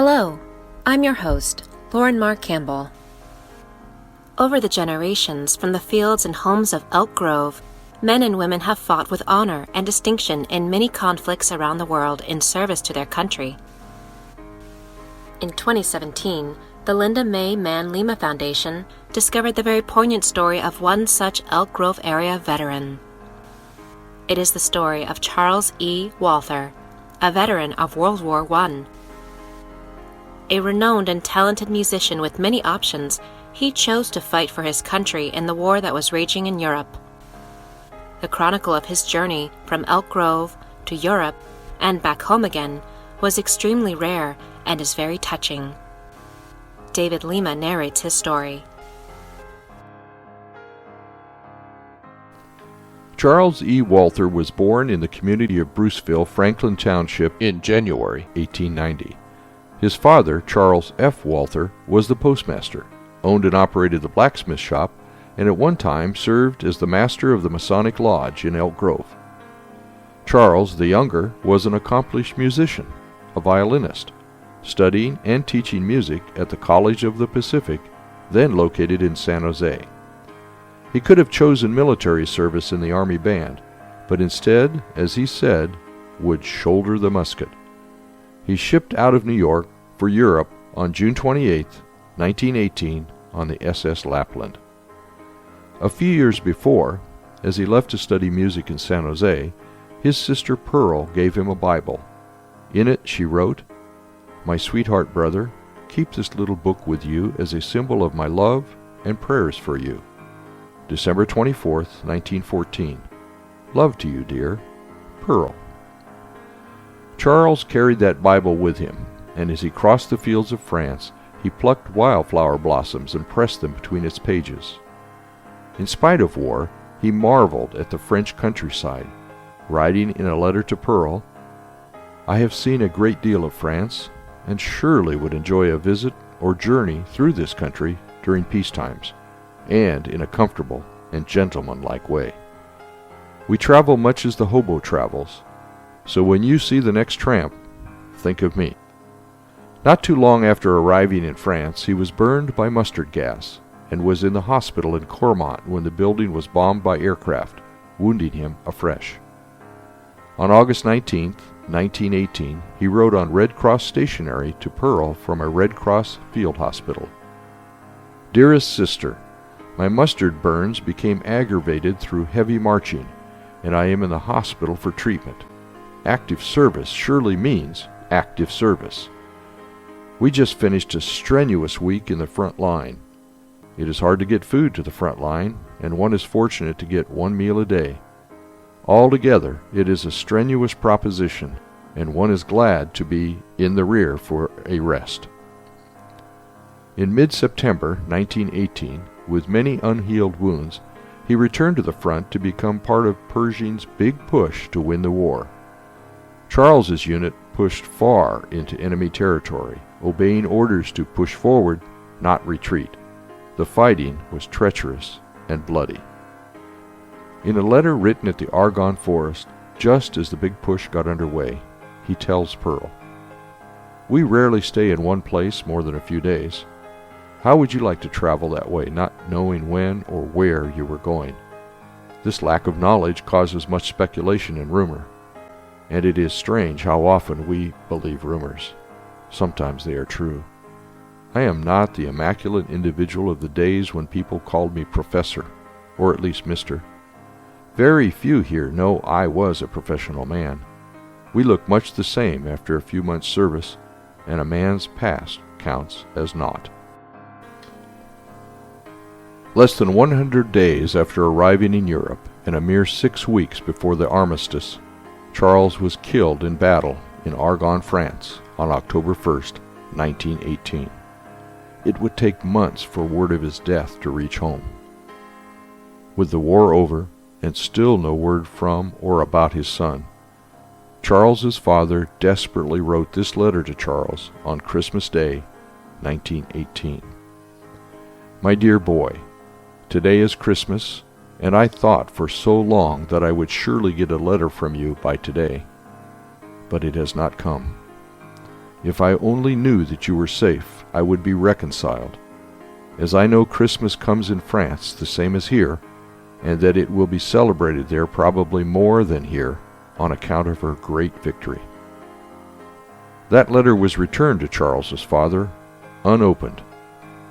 Hello, I'm your host, Lauren Mark Campbell. Over the generations, from the fields and homes of Elk Grove, men and women have fought with honor and distinction in many conflicts around the world in service to their country. In 2017, the Linda May Mann Lema Foundation discovered the very poignant story of one such Elk Grove area veteran. It is the story of Charles E. Walther, a veteran of World War I. A renowned and talented musician with many options, he chose to fight for his country in the war that was raging in Europe. The chronicle of his journey from Elk Grove to Europe and back home again was extremely rare and is very touching. David Lema narrates his story. Charles E. Walther was born in the community of Bruceville, Franklin Township, in January 1890. His father, Charles F. Walther, was the postmaster, owned and operated the blacksmith shop, and at one time served as the master of the Masonic Lodge in Elk Grove. Charles, the younger, was an accomplished musician, a violinist, studying and teaching music at the College of the Pacific, then located in San Jose. He could have chosen military service in the Army Band, but instead, as he said, would shoulder the musket. He shipped out of New York for Europe on June 28, 1918, on the SS Lapland. A few years before, as he left to study music in San Jose, his sister Pearl gave him a Bible. In it she wrote, "My sweetheart brother, keep this little book with you as a symbol of my love and prayers for you. December 24, 1914. Love to you, dear. Pearl." Charles carried that Bible with him, and as he crossed the fields of France, he plucked wildflower blossoms and pressed them between its pages. In spite of war, he marveled at the French countryside, writing in a letter to Pearl, "I have seen a great deal of France, and surely would enjoy a visit or journey through this country during peace times, and in a comfortable and gentlemanlike way. We travel much as the hobo travels, so when you see the next tramp, think of me." Not too long after arriving in France, he was burned by mustard gas and was in the hospital in Cormont when the building was bombed by aircraft, wounding him afresh. On August 19, 1918, he wrote on Red Cross stationery to Pearl from a Red Cross field hospital, "Dearest sister, my mustard burns became aggravated through heavy marching, and I am in the hospital for treatment. Active service surely means active service. We just finished a strenuous week in the front line. It is hard to get food to the front line, and one is fortunate to get one meal a day. Altogether, it is a strenuous proposition, and one is glad to be in the rear for a rest." In mid-September 1918, with many unhealed wounds, he returned to the front to become part of Pershing's big push to win the war. Charles's unit pushed far into enemy territory, obeying orders to push forward, not retreat. The fighting was treacherous and bloody. In a letter written at the Argonne Forest, just as the big push got underway, he tells Pearl, "We rarely stay in one place more than a few days. How would you like to travel that way, not knowing when or where you were going? This lack of knowledge causes much speculation and rumor, and it is strange how often we believe rumors. Sometimes they are true. I am not the immaculate individual of the days when people called me professor, or at least mister. Very few here know I was a professional man. We look much the same after a few months' service, and a man's past counts as naught." Less than 100 days after arriving in Europe, and a mere 6 weeks before the armistice, Charles was killed in battle in Argonne, France, on October 1, 1918. It would take months for word of his death to reach home. With the war over, and still no word from or about his son, Charles's father desperately wrote this letter to Charles on Christmas Day, 1918. "My dear boy, today is Christmas, and I thought for so long that I would surely get a letter from you by today, but it has not come. If I only knew that you were safe, I would be reconciled. As I know Christmas comes in France the same as here, and that it will be celebrated there probably more than here on account of her great victory." That letter was returned to Charles's father, unopened,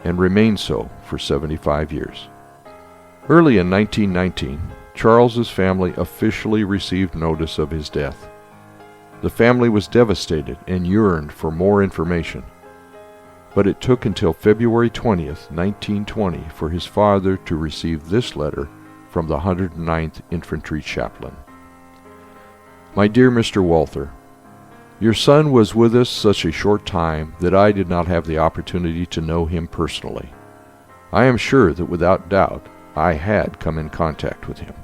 and remained so for 75 years. Early in 1919, Charles's family officially received notice of his death. The family was devastated and yearned for more information, but it took until February 20th, 1920 for his father to receive this letter from the 109th Infantry Chaplain. "My dear Mr. Walther, your son was with us such a short time that I did not have the opportunity to know him personally. I am sure that without doubt I had come in contact with him.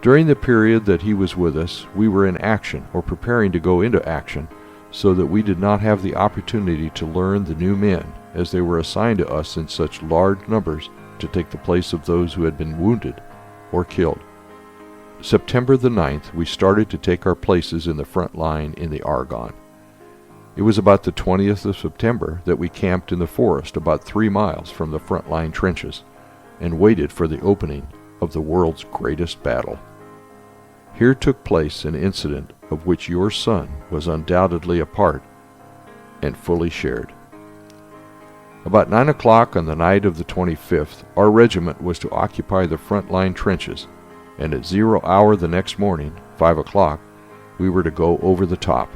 During the period that he was with us, we were in action or preparing to go into action, so that we did not have the opportunity to learn the new men, as they were assigned to us in such large numbers to take the place of those who had been wounded or killed. September the 9th, we started to take our places in the front line in the Argonne. It was about the 20th of September that we camped in the forest about 3 miles from the front line trenches and waited for the opening of the world's greatest battle. Here took place an incident of which your son was undoubtedly a part and fully shared. About 9 o'clock on the night of the 25th, our regiment was to occupy the front line trenches, and at 0 hour the next morning, 5 o'clock, we were to go over the top.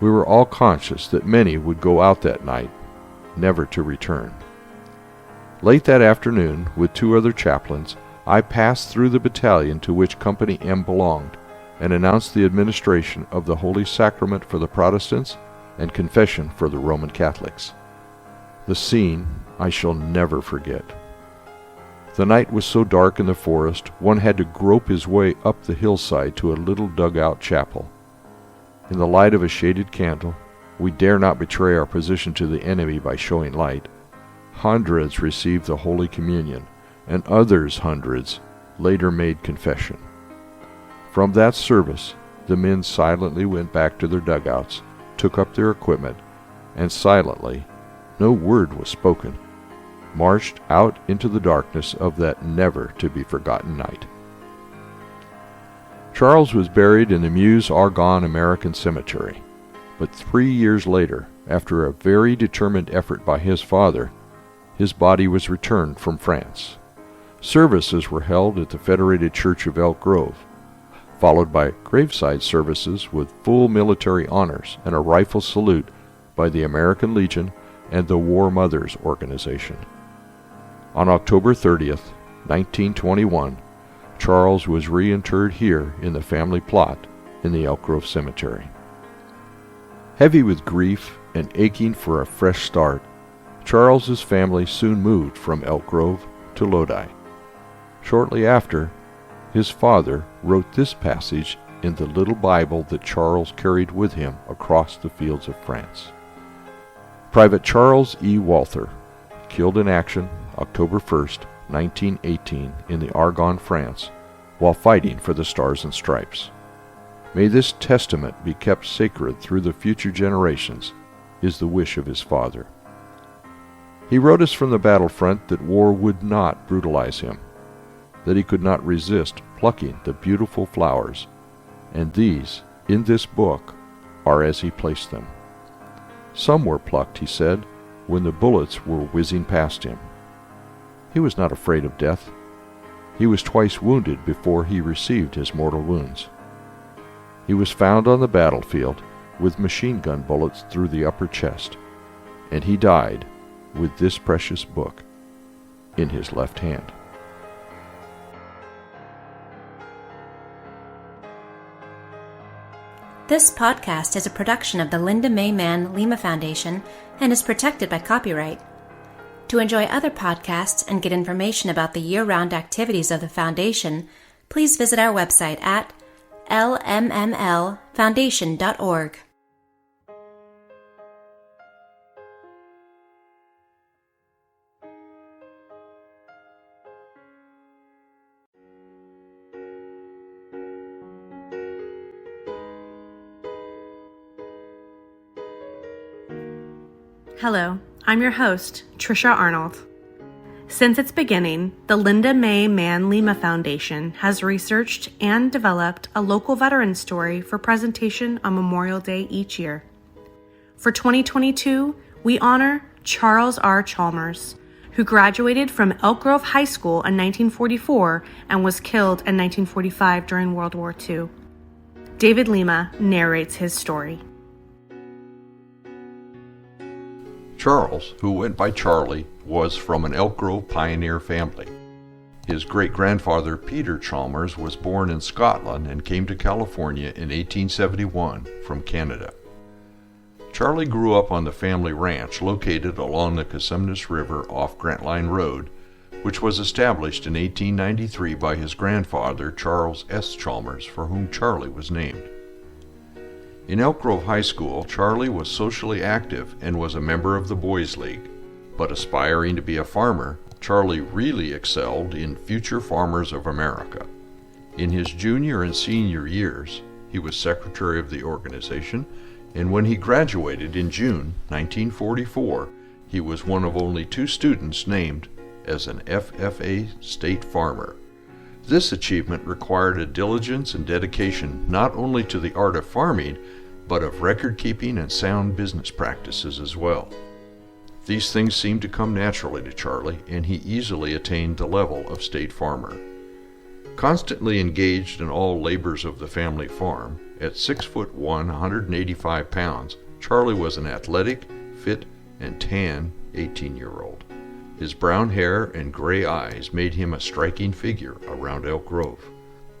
We were all conscious that many would go out that night, never to return. Late that afternoon, with 2 other chaplains, I passed through the battalion to which Company M belonged, and announced the administration of the Holy Sacrament for the Protestants and confession for the Roman Catholics. The scene I shall never forget. The night was so dark in the forest, one had to grope his way up the hillside to a little dugout chapel. In the light of a shaded candle, we dare not betray our position to the enemy by showing light. Hundreds received the Holy Communion, and others hundreds later made confession. From that service, the men silently went back to their dugouts, took up their equipment, and silently, no word was spoken, marched out into the darkness of that never-to-be-forgotten night. Charles was buried in the Meuse-Argonne American Cemetery, but 3 years later, after a very determined effort by his father, his body was returned from France. Services were held at the Federated Church of Elk Grove, followed by graveside services with full military honors and a rifle salute by the American Legion and the War Mothers Organization. On October 30th, 1921, Charles was reinterred here in the family plot in the Elk Grove Cemetery. Heavy with grief and aching for a fresh start, Charles's family soon moved from Elk Grove to Lodi. Shortly after, his father wrote this passage in the little Bible that Charles carried with him across the fields of France. Private Charles E. Walther, killed in action October 1st, 1918 in the Argonne, France, while fighting for the Stars and Stripes. May this testament be kept sacred through the future generations, is the wish of his father. He wrote us from the battlefront that war would not brutalize him, that he could not resist plucking the beautiful flowers, and these, in this book, are as he placed them. Some were plucked, he said, when the bullets were whizzing past him. He was not afraid of death. He was twice wounded before he received his mortal wounds. He was found on the battlefield with machine gun bullets through the upper chest, and he died with this precious book in his left hand. This podcast is a production of the Linda May Mann Lema Foundation and is protected by copyright. To enjoy other podcasts and get information about the year-round activities of the Foundation, please visit our website at lmmlfoundation.org. Hello, I'm your host, Trisha Arnold. Since its beginning, the Linda Mae Mann Lema Foundation has researched and developed a local veteran story for presentation on Memorial Day each year. For 2022, we honor Charles R. Chalmers, who graduated from Elk Grove High School in 1944 and was killed in 1945 during World War II. David Lema narrates his story. Charles, who went by Charlie, was from an Elk Grove pioneer family. His great-grandfather Peter Chalmers was born in Scotland and came to California in 1871 from Canada. Charlie grew up on the family ranch located along the Cosumnes River off Grantline Road, which was established in 1893 by his grandfather Charles S. Chalmers, for whom Charlie was named. In Elk Grove High School, Charlie was socially active and was a member of the Boys League, but aspiring to be a farmer, Charlie really excelled in Future Farmers of America. In his junior and senior years, he was secretary of the organization, and when he graduated in June 1944, he was one of only 2 students named as an FFA state farmer. This achievement required a diligence and dedication not only to the art of farming, but of record-keeping and sound business practices as well. These things seemed to come naturally to Charlie, and he easily attained the level of state farmer. Constantly engaged in all labors of the family farm, at 6'1", 185 pounds, Charlie was an athletic, fit, and tan 18-year-old. His brown hair and gray eyes made him a striking figure around Elk Grove,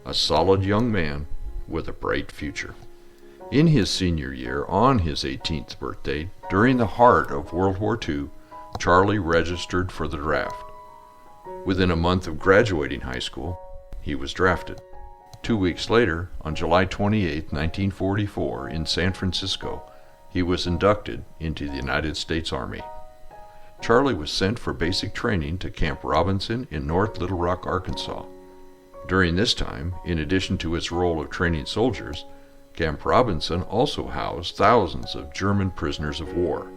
a solid young man with a bright future. In his senior year, on his 18th birthday, during the heart of World War II, Charlie registered for the draft. Within a month of graduating high school, he was drafted. 2 weeks later, on July 28, 1944, in San Francisco, he was inducted into the United States Army. Charlie was sent for basic training to Camp Robinson in North Little Rock, Arkansas. During this time, in addition to its role of training soldiers, Camp Robinson also housed thousands of German prisoners of war.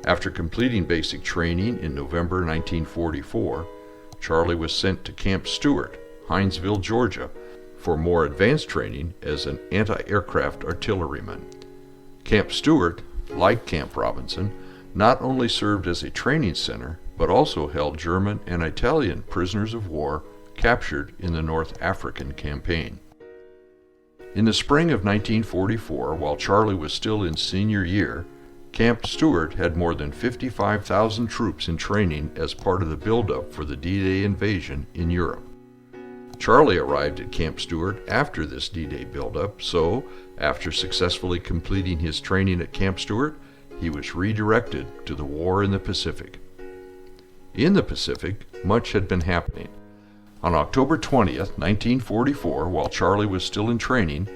After completing basic training in November 1944, Charlie was sent to Camp Stewart, Hinesville, Georgia, for more advanced training as an anti-aircraft artilleryman. Camp Stewart, like Camp Robinson, not only served as a training center, but also held German and Italian prisoners of war captured in the North African campaign. In the spring of 1944, while Charlie was still in senior year, Camp Stewart had more than 55,000 troops in training as part of the buildup for the D-Day invasion in Europe. Charlie arrived at Camp Stewart after this D-Day buildup, so, after successfully completing his training at Camp Stewart, he was redirected to the war in the Pacific. In the Pacific, much had been happening. On October 20th, 1944, while Charlie was still in training,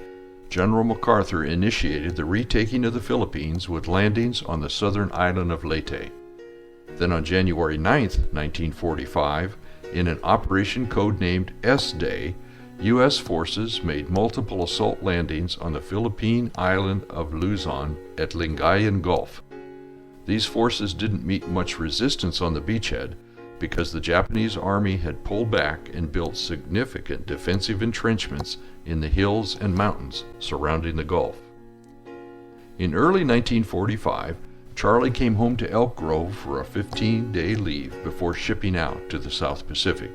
General MacArthur initiated the retaking of the Philippines with landings on the southern island of Leyte. Then on January 9th, 1945, in an operation codenamed S-Day, U.S. forces made multiple assault landings on the Philippine island of Luzon at Lingayen Gulf. These forces didn't meet much resistance on the beachhead because the Japanese army had pulled back and built significant defensive entrenchments in the hills and mountains surrounding the Gulf. In early 1945, Charlie came home to Elk Grove for a 15-day leave before shipping out to the South Pacific.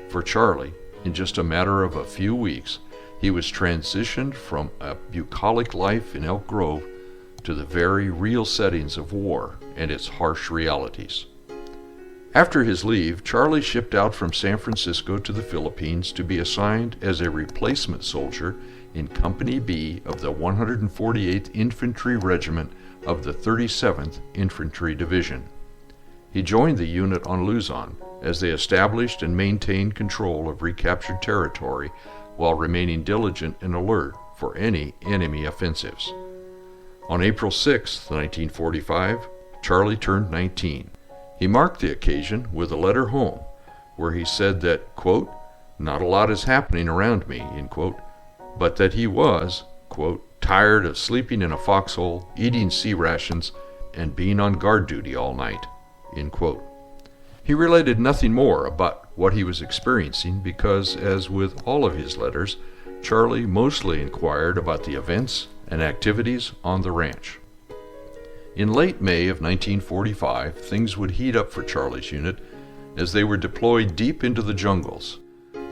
For Charlie, in just a matter of a few weeks, he was transitioned from a bucolic life in Elk Grove to the very real settings of war and its harsh realities. After his leave, Charlie shipped out from San Francisco to the Philippines to be assigned as a replacement soldier in Company B of the 148th Infantry Regiment of the 37th Infantry Division. He joined the unit on Luzon as they established and maintained control of recaptured territory while remaining diligent and alert for any enemy offensives. On April 6, 1945, Charlie turned 19. He marked the occasion with a letter home where he said that, quote, "Not a lot is happening around me," end quote, but that he was, quote, "tired of sleeping in a foxhole, eating sea rations, and being on guard duty all night." End quote. He related nothing more about what he was experiencing because, as with all of his letters, Charlie mostly inquired about the events and activities on the ranch. In late May of 1945, things would heat up for Charlie's unit as they were deployed deep into the jungles.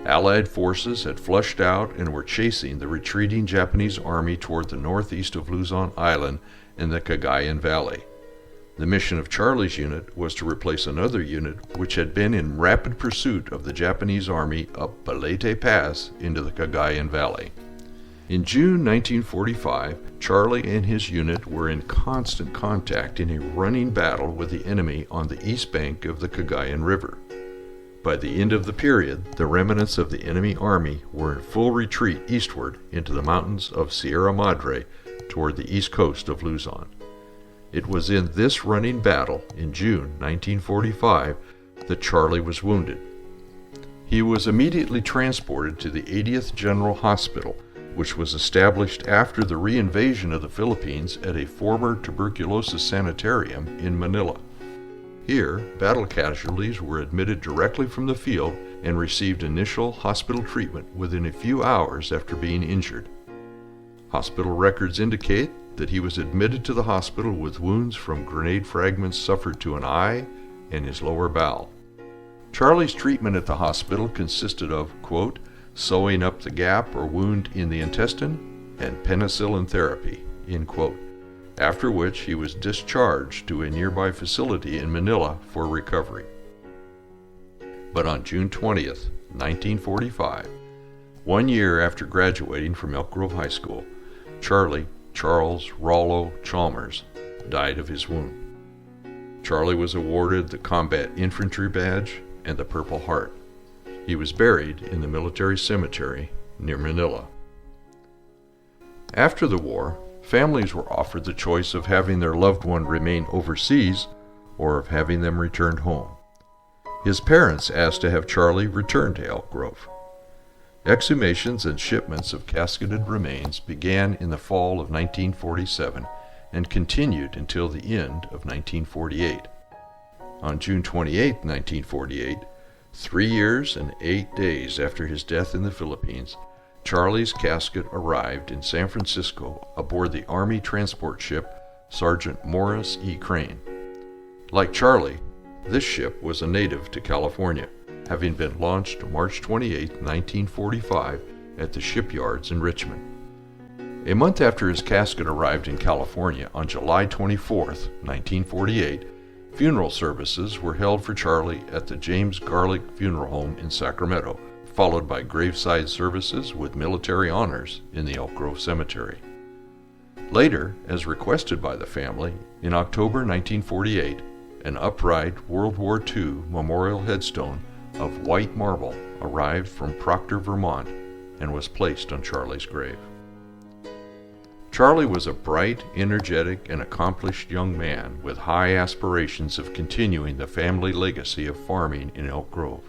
Allied forces had flushed out and were chasing the retreating Japanese army toward the northeast of Luzon Island in the Cagayan Valley. The mission of Charlie's unit was to replace another unit which had been in rapid pursuit of the Japanese army up Balete Pass into the Cagayan Valley. In June 1945, Charlie and his unit were in constant contact in a running battle with the enemy on the east bank of the Cagayan River. By the end of the period, the remnants of the enemy army were in full retreat eastward into the mountains of Sierra Madre toward the east coast of Luzon. It was in this running battle in June 1945 that Charlie was wounded. He was immediately transported to the 80th General Hospital, which was established after the reinvasion of the Philippines at a former tuberculosis sanitarium in Manila. Here, battle casualties were admitted directly from the field and received initial hospital treatment within a few hours after being injured. Hospital records indicate that he was admitted to the hospital with wounds from grenade fragments suffered to an eye and his lower bowel. Charlie's treatment at the hospital consisted of, quote, sewing up the gap or wound in the intestine and penicillin therapy, end quote, after which he was discharged to a nearby facility in Manila for recovery. But on June 20th, 1945, 1 year after graduating from Elk Grove High School, Charles Rollo Chalmers died of his wound. Charlie was awarded the Combat Infantry Badge and the Purple Heart. He was buried in the military cemetery near Manila. After the war, families were offered the choice of having their loved one remain overseas or of having them returned home. His parents asked to have Charlie return to Elk Grove. Exhumations and shipments of casketed remains began in the fall of 1947 and continued until the end of 1948. On June 28, 1948, 3 years and 8 days after his death in the Philippines, Charlie's casket arrived in San Francisco aboard the Army transport ship Sergeant Morris E. Crane. Like Charlie, this ship was a native to California, having been launched March 28, 1945 at the shipyards in Richmond. A month after his casket arrived in California on July 24, 1948, funeral services were held for Charlie at the James Garlick Funeral Home in Sacramento, followed by graveside services with military honors in the Elk Grove Cemetery. Later, as requested by the family, in October 1948, an upright World War II memorial headstone of white marble arrived from Proctor, Vermont, and was placed on Charlie's grave. Charlie was a bright, energetic, and accomplished young man with high aspirations of continuing the family legacy of farming in Elk Grove.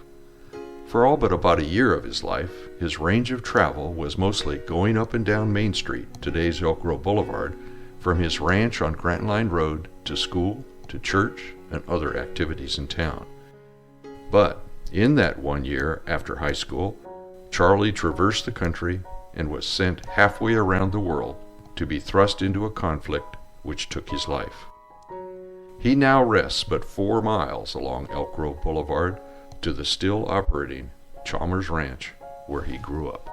For all but about a year of his life, his range of travel was mostly going up and down Main Street, today's Elk Grove Boulevard, from his ranch on Grant Line Road to school, to church, and other activities in town. But in that 1 year after high school, Charlie traversed the country and was sent halfway around the world to be thrust into a conflict which took his life. He now rests but 4 miles along Elk Grove Boulevard to the still operating Chalmers Ranch where he grew up.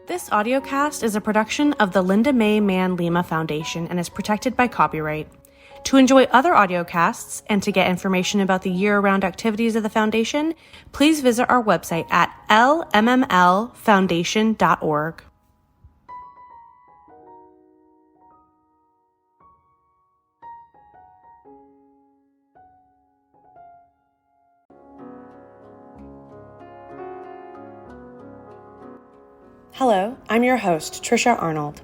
This audiocast is a production of the Linda Mae Mann Lema Foundation and is protected by copyright. To enjoy other audiocasts and to get information about the year-round activities of the foundation, please visit our website at lmmlfoundation.org. Hello, I'm your host, Trisha Arnold.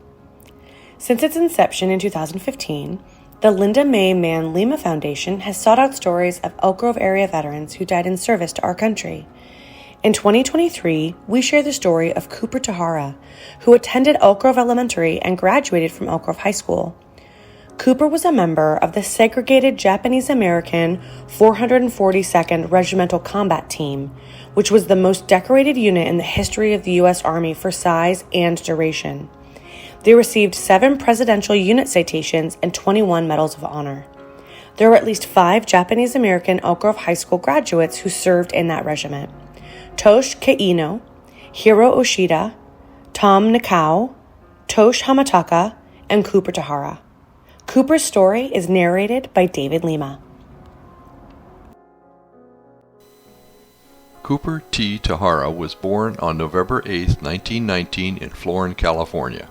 Since its inception in 2015, the Linda Mae Mann Lema Foundation has sought out stories of Elk Grove area veterans who died in service to our country. In 2023, we share the story of Cooper Tahara, who attended Elk Grove Elementary and graduated from Elk Grove High School. Cooper was a member of the segregated Japanese-American 442nd Regimental Combat Team, which was the most decorated unit in the history of the U.S. Army for size and duration. They received 7 Presidential Unit Citations and 21 Medals of Honor. There were at least 5 Japanese-American Elk Grove High School graduates who served in that regiment: Tosh Keino, Hiro Oshida, Tom Nikau, Tosh Hamataka, and Cooper Tahara. Cooper's story is narrated by David Lema. Cooper T. Tahara was born on November 8, 1919 in Florin, California.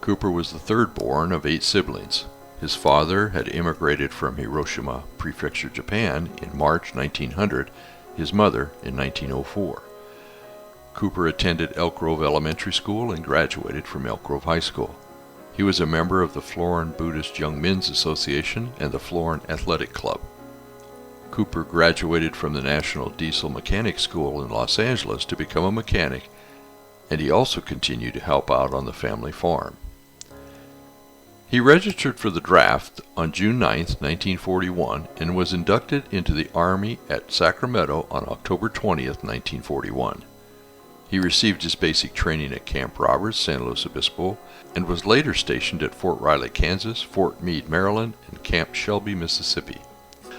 Cooper was the third born of 8 siblings. His father had immigrated from Hiroshima Prefecture, Japan in March 1900, his mother in 1904. Cooper attended Elk Grove Elementary School and graduated from Elk Grove High School. He was a member of the Florin Buddhist Young Men's Association and the Florin Athletic Club. Cooper graduated from the National Diesel Mechanic School in Los Angeles to become a mechanic, and he also continued to help out on the family farm. He registered for the draft on June 9, 1941, and was inducted into the Army at Sacramento on October 20, 1941. He received his basic training at Camp Roberts, San Luis Obispo, and was later stationed at Fort Riley, Kansas, Fort Meade, Maryland, and Camp Shelby, Mississippi.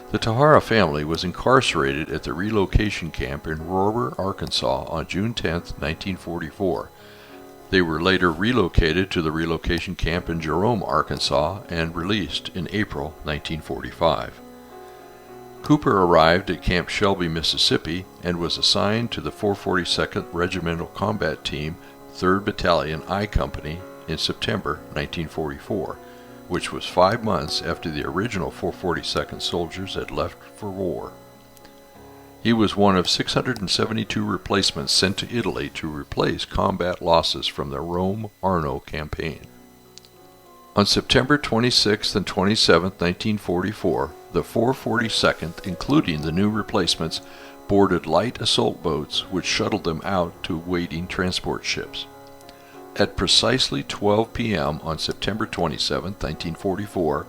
The Tahara family was incarcerated at the relocation camp in Rober, Arkansas on June 10, 1944. They were later relocated to the relocation camp in Jerome, Arkansas, and released in April 1945. Cooper arrived at Camp Shelby, Mississippi, and was assigned to the 442nd Regimental Combat Team, 3rd Battalion I Company in September 1944, which was 5 months after the original 442nd soldiers had left for war. He was one of 672 replacements sent to Italy to replace combat losses from the Rome-Arno campaign. On September 26 and 27, 1944, the 442nd, including the new replacements, boarded light assault boats which shuttled them out to waiting transport ships. At precisely 12 p.m. on September 27, 1944,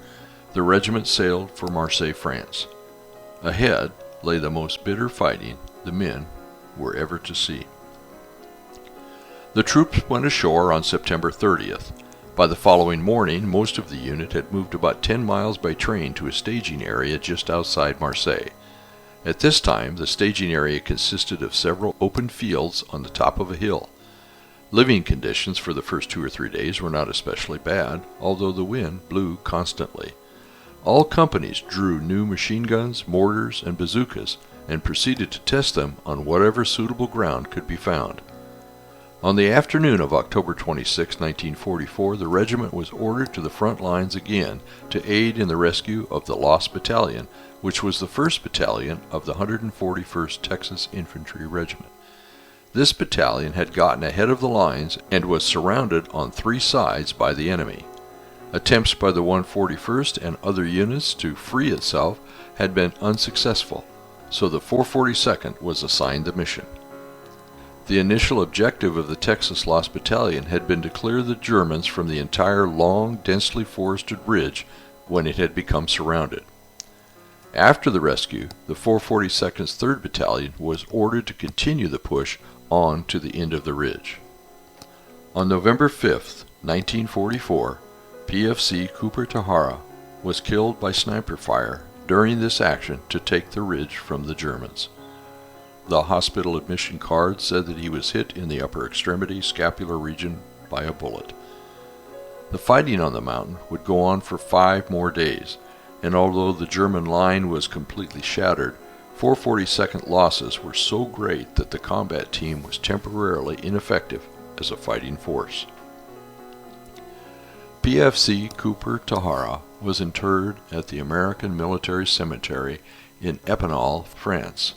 the regiment sailed for Marseille, France. Ahead lay the most bitter fighting the men were ever to see. The troops went ashore on September 30th. By the following morning, most of the unit had moved about 10 miles by train to a staging area just outside Marseille. At this time, the staging area consisted of several open fields on the top of a hill. Living conditions for the first 2 or 3 days were not especially bad, although the wind blew constantly. All companies drew new machine guns, mortars, and bazookas, and proceeded to test them on whatever suitable ground could be found. On the afternoon of October 26, 1944, the regiment was ordered to the front lines again to aid in the rescue of the Lost Battalion, which was the 1st Battalion of the 141st Texas Infantry Regiment. This battalion had gotten ahead of the lines and was surrounded on 3 sides by the enemy. Attempts by the 141st and other units to free itself had been unsuccessful, so the 442nd was assigned the mission. The initial objective of the Texas Lost Battalion had been to clear the Germans from the entire long, densely forested ridge when it had become surrounded. After the rescue, the 442nd's 3rd Battalion was ordered to continue the push on to the end of the ridge. On November 5, 1944, PFC Cooper Tahara was killed by sniper fire during this action to take the ridge from the Germans. The hospital admission card said that he was hit in the upper extremity scapular region by a bullet. The fighting on the mountain would go on for 5 more days, and although the German line was completely shattered, 442nd losses were so great that the combat team was temporarily ineffective as a fighting force. PFC Cooper Tahara was interred at the American Military Cemetery in Epinal, France.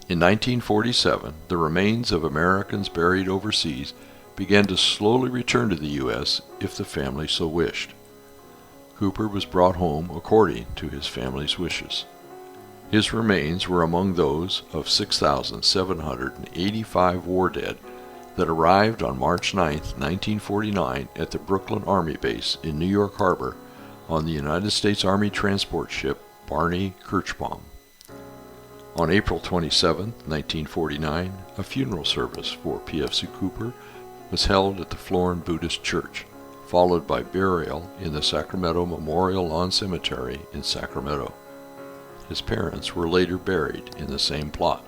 In 1947, the remains of Americans buried overseas began to slowly return to the U.S. if the family so wished. Cooper was brought home according to his family's wishes. His remains were among those of 6,785 war dead that arrived on March 9, 1949 at the Brooklyn Army Base in New York Harbor on the United States Army transport ship Barney Kirchbaum. On April 27, 1949, a funeral service for PFC Cooper was held at the Florin Buddhist Church, followed by burial in the Sacramento Memorial Lawn Cemetery in Sacramento. His parents were later buried in the same plot.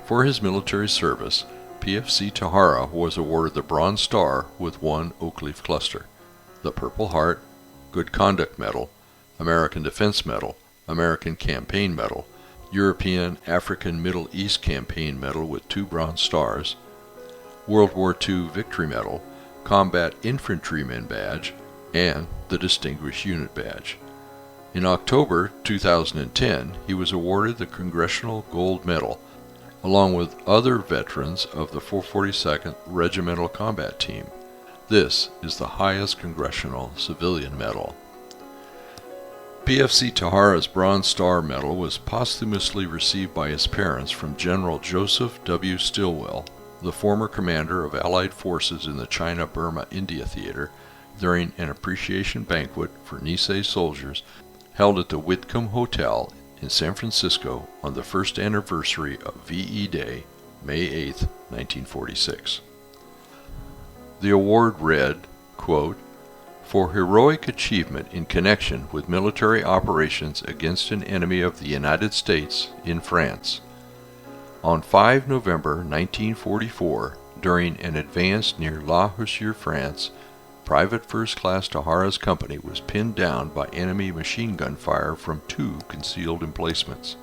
For his military service, PFC Tahara was awarded the Bronze Star with 1 oak leaf cluster, the Purple Heart, Good Conduct Medal, American Defense Medal, American Campaign Medal, European African Middle East Campaign Medal with 2 Bronze Stars, World War II Victory Medal, Combat Infantryman Badge, and the Distinguished Unit Badge. In October 2010, he was awarded the Congressional Gold Medal, along with other veterans of the 442nd Regimental Combat Team. This is the highest congressional civilian medal. PFC Tahara's Bronze Star Medal was posthumously received by his parents from General Joseph W. Stilwell, the former commander of Allied forces in the China-Burma-India Theater, during an appreciation banquet for Nisei soldiers held at the Whitcomb Hotel in San Francisco on the first anniversary of VE Day, May 8, 1946. The award read, quote, "For heroic achievement in connection with military operations against an enemy of the United States in France. On 5 November 1944, during an advance near La Houssure, France, Private First Class Tahara's company was pinned down by enemy machine gun fire from 2 concealed emplacements.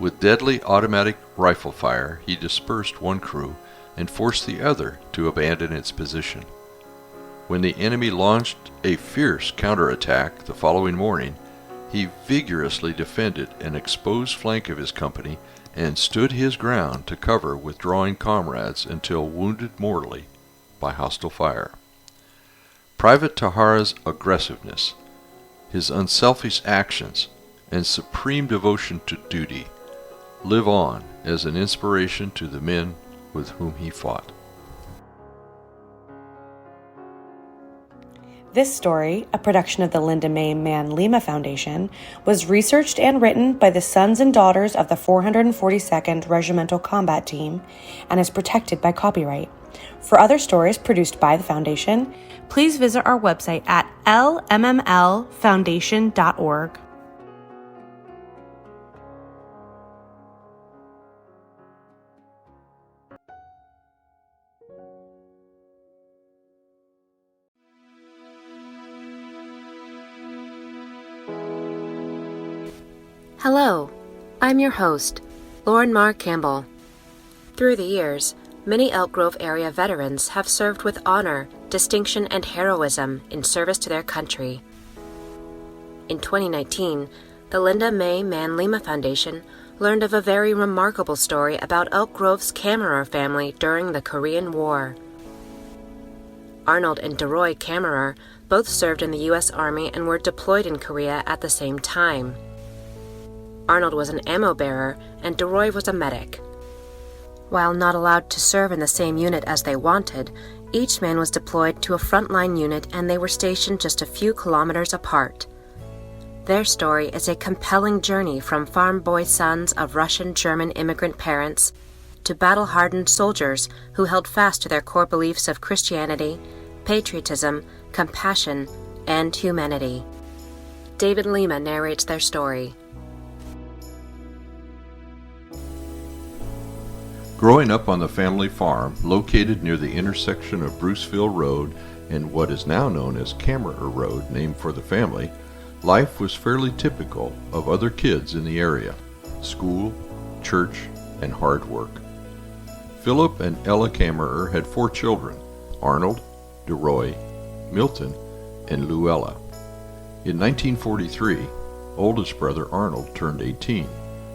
With deadly automatic rifle fire, he dispersed one crew and forced the other to abandon its position. When the enemy launched a fierce counterattack the following morning, he vigorously defended an exposed flank of his company and stood his ground to cover withdrawing comrades until wounded mortally by hostile fire. Private Tahara's aggressiveness, his unselfish actions, and supreme devotion to duty live on as an inspiration to the men with whom he fought." This story, a production of the Linda May Mann Lema Foundation, was researched and written by the sons and daughters of the 442nd Regimental Combat Team and is protected by copyright. For other stories produced by the Foundation, please visit our website at lmmlfoundation.org. Hello, I'm your host, Lauren Mar Campbell. Through the years, many Elk Grove area veterans have served with honor, distinction, and heroism in service to their country. In 2019, the Linda May Mann Lema Foundation learned of a very remarkable story about Elk Grove's Kammerer family during the Korean War. Arnold and DeRoy Kammerer both served in the U.S. Army and were deployed in Korea at the same time. Arnold was an ammo bearer and DeRoy was a medic. While not allowed to serve in the same unit as they wanted, each man was deployed to a frontline unit and they were stationed just a few kilometers apart. Their story is a compelling journey from farm boy sons of Russian-German immigrant parents to battle-hardened soldiers who held fast to their core beliefs of Christianity, patriotism, compassion, and humanity. David Lema narrates their story. Growing up on the family farm, located near the intersection of Bruceville Road and what is now known as Kammerer Road, named for the family, life was fairly typical of other kids in the area: school, church, and hard work. Philip and Ella Kammerer had 4 children: Arnold, DeRoy, Milton, and Luella. In 1943, oldest brother Arnold turned 18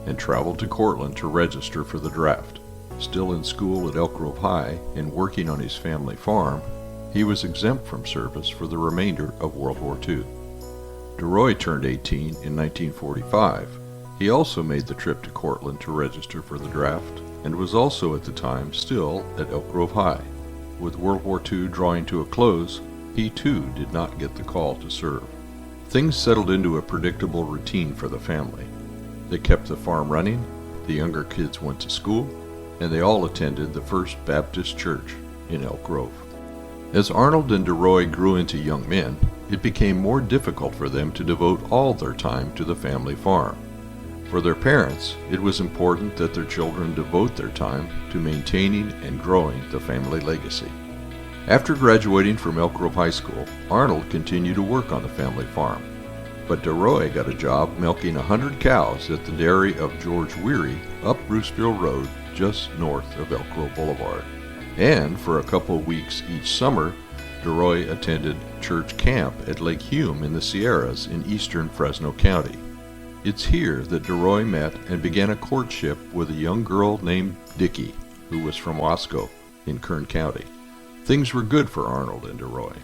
and traveled to Cortland to register for the draft. Still in school at Elk Grove High and working on his family farm, he was exempt from service for the remainder of World War II. DeRoy turned 18 in 1945. He also made the trip to Cortland to register for the draft, and was also at the time still at Elk Grove High. With World War II drawing to a close, he too did not get the call to serve. Things settled into a predictable routine for the family. They kept the farm running, the younger kids went to school, and they all attended the First Baptist Church in Elk Grove. As Arnold and DeRoy grew into young men, it became more difficult for them to devote all their time to the family farm. For their parents, it was important that their children devote their time to maintaining and growing the family legacy. After graduating from Elk Grove High School, Arnold continued to work on the family farm. But DeRoy got a job milking 100 cows at the dairy of George Weary up Bruceville Road just north of Elk Grove Boulevard. And for a couple of weeks each summer, DeRoy attended church camp at Lake Hume in the Sierras in eastern Fresno County. It's here that DeRoy met and began a courtship with a young girl named Dickie, who was from Wasco in Kern County. Things were good for Arnold and DeRoy.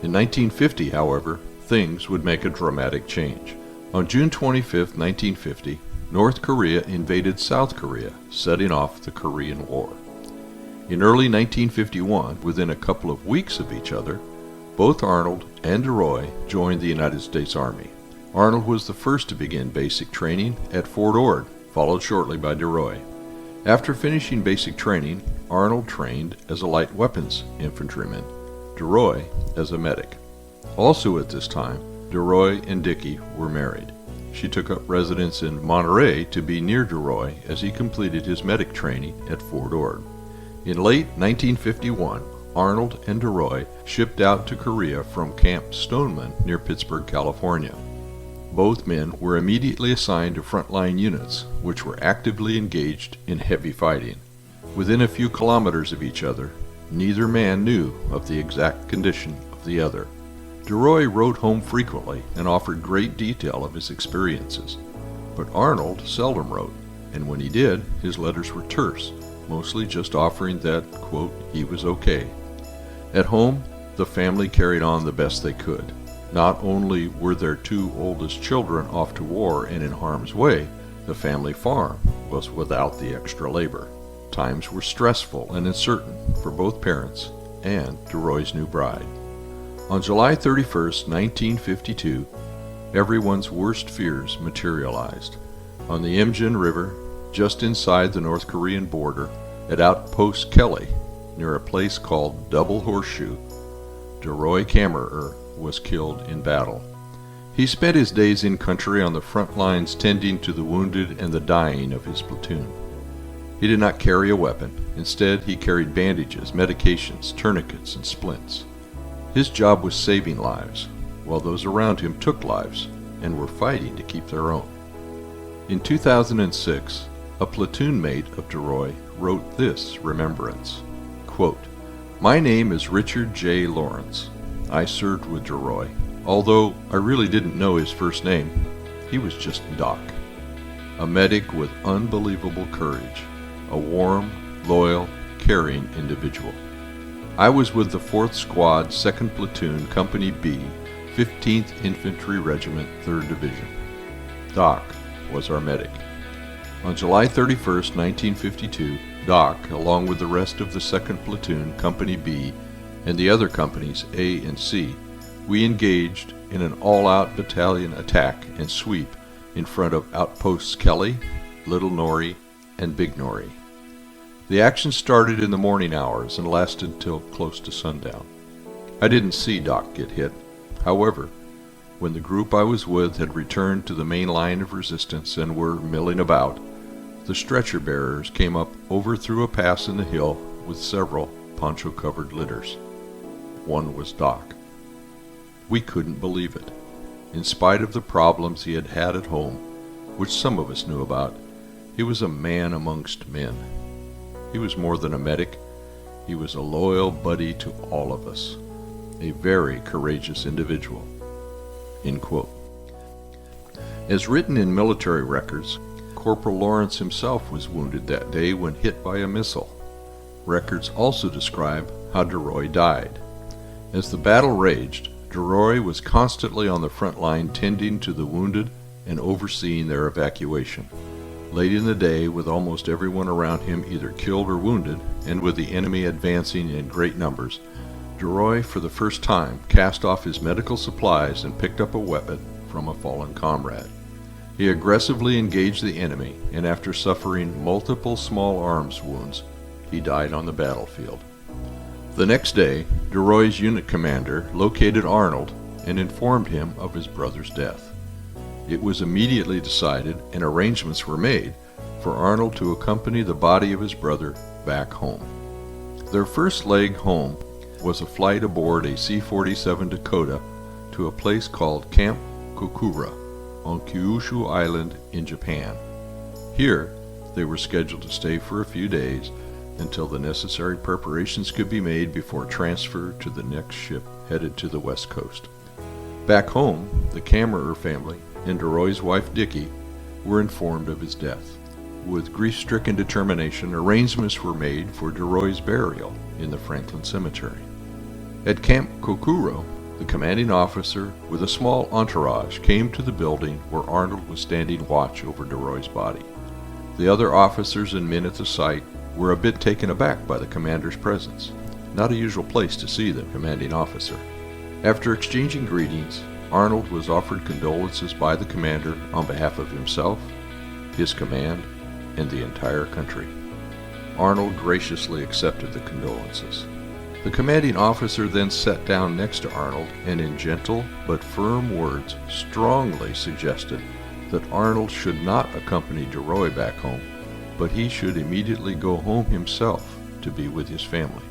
In 1950, however, things would make a dramatic change. On June 25, 1950, North Korea invaded South Korea, setting off the Korean War. In early 1951, within a couple of weeks of each other, both Arnold and DeRoy joined the United States Army. Arnold was the first to begin basic training at Fort Ord, followed shortly by DeRoy. After finishing basic training, Arnold trained as a light weapons infantryman, DeRoy as a medic. Also at this time, DeRoy and Dickie were married. She took up residence in Monterey to be near DeRoy as he completed his medic training at Fort Ord. In late 1951, Arnold and DeRoy shipped out to Korea from Camp Stoneman near Pittsburgh, California. Both men were immediately assigned to frontline units, which were actively engaged in heavy fighting. Within a few kilometers of each other, neither man knew of the exact condition of the other. DeRoy wrote home frequently and offered great detail of his experiences, but Arnold seldom wrote, and when he did, his letters were terse, mostly just offering that, quote, he was okay. At home, the family carried on the best they could. Not only were their two oldest children off to war and in harm's way, the family farm was without the extra labor. Times were stressful and uncertain for both parents and DeRoy's new bride. On July 31, 1952, everyone's worst fears materialized. On the Imjin River, just inside the North Korean border, at Outpost Kelly, near a place called Double Horseshoe, DeRoy Kammerer was killed in battle. He spent his days in country on the front lines tending to the wounded and the dying of his platoon. He did not carry a weapon. Instead, he carried bandages, medications, tourniquets, and splints. His job was saving lives, while those around him took lives and were fighting to keep their own. In 2006, a platoon mate of DeRoy wrote this remembrance, quote, "My name is Richard J. Lawrence. I served with DeRoy. Although I really didn't know his first name, he was just Doc. A medic with unbelievable courage, a warm, loyal, caring individual. I was with the 4th Squad, 2nd Platoon, Company B, 15th Infantry Regiment, 3rd Division. Doc was our medic. On July 31, 1952, Doc, along with the rest of the 2nd Platoon, Company B, and the other companies A and C, we engaged in an all-out battalion attack and sweep in front of Outposts Kelly, Little Nori, and Big Nori. The action started in the morning hours and lasted till close to sundown. I didn't see Doc get hit. However, when the group I was with had returned to the main line of resistance and were milling about, the stretcher bearers came up over through a pass in the hill with several poncho-covered litters. One was Doc. We couldn't believe it. In spite of the problems he had had at home, which some of us knew about, he was a man amongst men. He was more than a medic. He was a loyal buddy to all of us. A very courageous individual." End quote. As written in military records, Corporal Lawrence himself was wounded that day when hit by a missile. Records also describe how DeRoy died. As the battle raged, DeRoy was constantly on the front line tending to the wounded and overseeing their evacuation. Late in the day, with almost everyone around him either killed or wounded, and with the enemy advancing in great numbers, DeRoy, for the first time, cast off his medical supplies and picked up a weapon from a fallen comrade. He aggressively engaged the enemy, and after suffering multiple small arms wounds, he died on the battlefield. The next day, DeRoy's unit commander located Arnold and informed him of his brother's death. It was immediately decided, and arrangements were made, for Arnold to accompany the body of his brother back home. Their first leg home was a flight aboard a C-47 Dakota to a place called Camp Kokura on Kyushu Island in Japan. Here, they were scheduled to stay for a few days until the necessary preparations could be made before transfer to the next ship headed to the west coast. Back home, the Kammerer family and DeRoy's wife Dickie were informed of his death. With grief-stricken determination, arrangements were made for DeRoy's burial in the Franklin Cemetery. At Camp Kokuro, the commanding officer with a small entourage came to the building where Arnold was standing watch over DeRoy's body. The other officers and men at the site were a bit taken aback by the commander's presence. Not a usual place to see the commanding officer. After exchanging greetings, Arnold was offered condolences by the commander on behalf of himself, his command, and the entire country. Arnold graciously accepted the condolences. The commanding officer then sat down next to Arnold and in gentle but firm words strongly suggested that Arnold should not accompany DeRoy back home, but he should immediately go home himself to be with his family.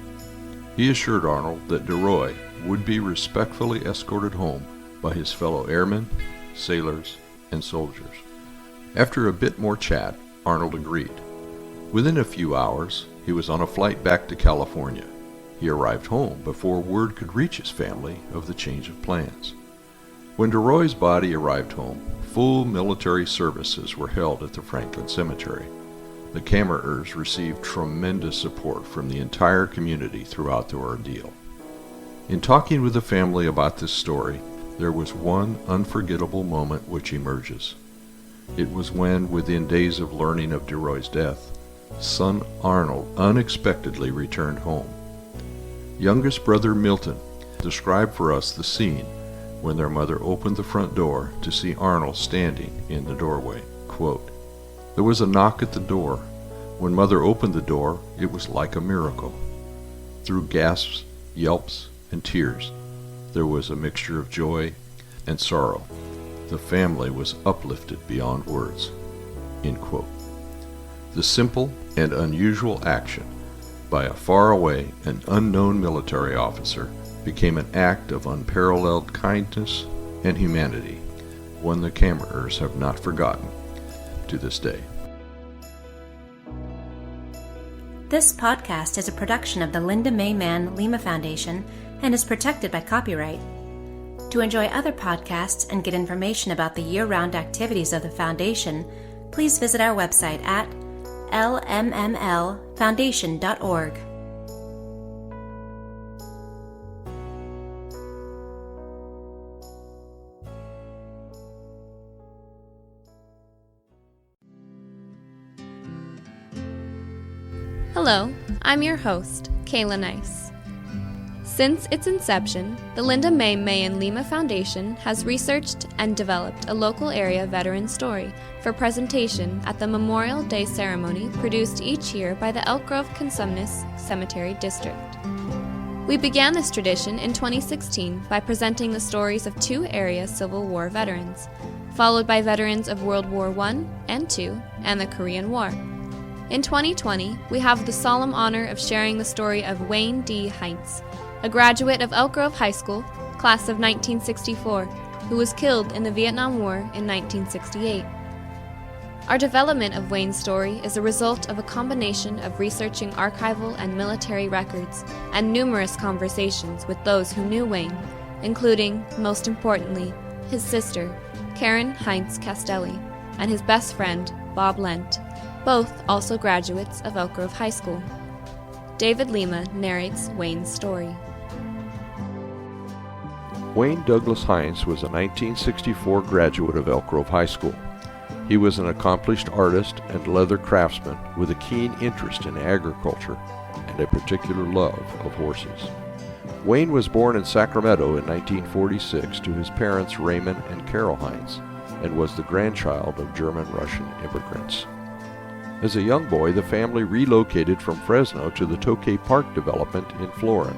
He assured Arnold that DeRoy would be respectfully escorted home by his fellow airmen, sailors, and soldiers. After a bit more chat, Arnold agreed. Within a few hours, he was on a flight back to California. He arrived home before word could reach his family of the change of plans. When DeRoy's body arrived home, full military services were held at the Franklin Cemetery. The Kammerers received tremendous support from the entire community throughout the ordeal. In talking with the family about this story, there was one unforgettable moment which emerges. It was when, within days of learning of DeRoy's death, son Arnold unexpectedly returned home. Youngest brother Milton described for us the scene when their mother opened the front door to see Arnold standing in the doorway. Quote, "There was a knock at the door. When Mother opened the door, it was like a miracle. Through gasps, yelps, and tears, there was a mixture of joy and sorrow. The family was uplifted beyond words." End quote. The simple and unusual action by a faraway and unknown military officer became an act of unparalleled kindness and humanity, one the Kammerers have not forgotten to this day. This podcast is a production of the Linda May Mann Lema Foundation and is protected by copyright. To enjoy other podcasts and get information about the year-round activities of the Foundation, please visit our website at lmmlfoundation.org. Hello, I'm your host, Kayla Nice. Since its inception, the Linda May and Lema Foundation has researched and developed a local area veteran story for presentation at the Memorial Day ceremony produced each year by the Elk Grove Consumnes Cemetery District. We began this tradition in 2016 by presenting the stories of two area Civil War veterans, followed by veterans of World War I and II and the Korean War. In 2020, we have the solemn honor of sharing the story of Wayne D. Heintz, a graduate of Elk Grove High School, class of 1964, who was killed in the Vietnam War in 1968. Our development of Wayne's story is a result of a combination of researching archival and military records and numerous conversations with those who knew Wayne, including, most importantly, his sister, Karen Heintz Castelli, and his best friend, Bob Lent, both also graduates of Elk Grove High School. David Lema narrates Wayne's story. Wayne Douglas Heintz was a 1964 graduate of Elk Grove High School. He was an accomplished artist and leather craftsman with a keen interest in agriculture and a particular love of horses. Wayne was born in Sacramento in 1946 to his parents Raymond and Carol Heintz, and was the grandchild of German-Russian immigrants. As a young boy, the family relocated from Fresno to the Tokay Park development in Florin.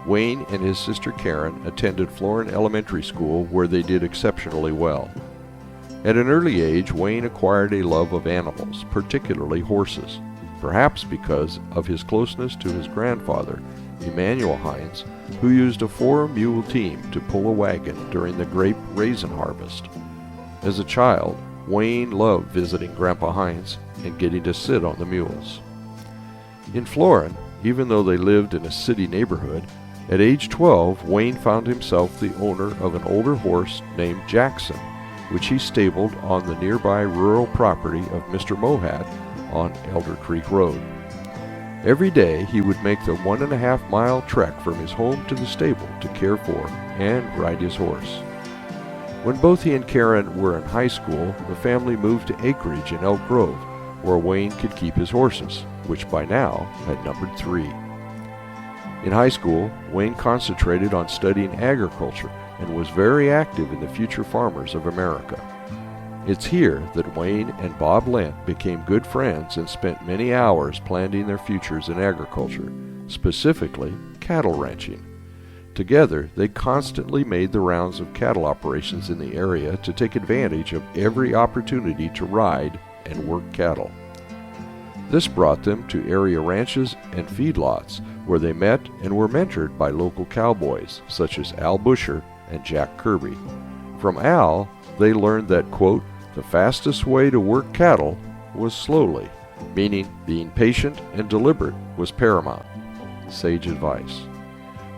Wayne and his sister Karen attended Florin Elementary School, where they did exceptionally well. At an early age, Wayne acquired a love of animals, particularly horses, perhaps because of his closeness to his grandfather, Emanuel Heintz, who used a 4-mule team to pull a wagon during the grape raisin harvest. As a child, Wayne loved visiting Grandpa Heintz and getting to sit on the mules. In Florin, even though they lived in a city neighborhood, at age 12, Wayne found himself the owner of an older horse named Jackson, which he stabled on the nearby rural property of Mr. Mohat on Elder Creek Road. Every day he would make the 1.5-mile trek from his home to the stable to care for and ride his horse. When both he and Karen were in high school, the family moved to acreage in Elk Grove, where Wayne could keep his horses, which by now had numbered 3. In high school, Wayne concentrated on studying agriculture and was very active in the Future Farmers of America. It's here that Wayne and Bob Lent became good friends and spent many hours planning their futures in agriculture, specifically cattle ranching. Together, they constantly made the rounds of cattle operations in the area to take advantage of every opportunity to ride and work cattle. This brought them to area ranches and feedlots, where they met and were mentored by local cowboys such as Al Busher and Jack Kirby. From Al, they learned that, quote, the fastest way to work cattle was slowly, meaning being patient and deliberate was paramount. Sage advice.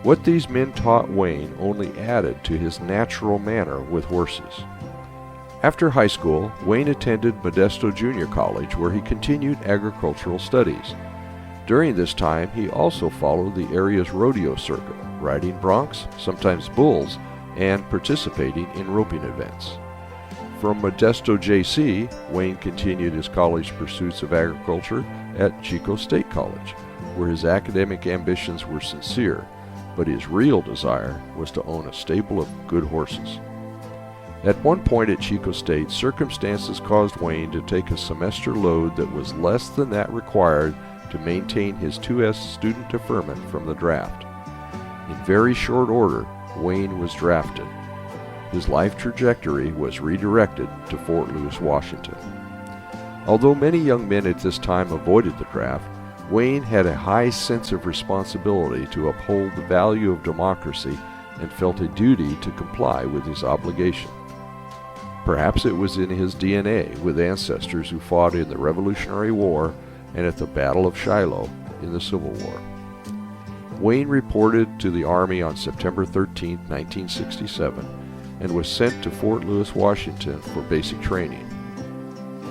What these men taught Wayne only added to his natural manner with horses. After high school, Wayne attended Modesto Junior College, where he continued agricultural studies. During this time, he also followed the area's rodeo circuit, riding broncs, sometimes bulls, and participating in roping events. From Modesto JC, Wayne continued his college pursuits of agriculture at Chico State College, where his academic ambitions were sincere, but his real desire was to own a stable of good horses. At one point at Chico State, circumstances caused Wayne to take a semester load that was less than that required to maintain his 2S student deferment from the draft. In very short order, Wayne was drafted. His life trajectory was redirected to Fort Lewis, Washington. Although many young men at this time avoided the draft, Wayne had a high sense of responsibility to uphold the value of democracy and felt a duty to comply with his obligation. Perhaps it was in his DNA, with ancestors who fought in the Revolutionary War and at the Battle of Shiloh in the Civil War. Wayne reported to the Army on September 13, 1967, and was sent to Fort Lewis, Washington for basic training.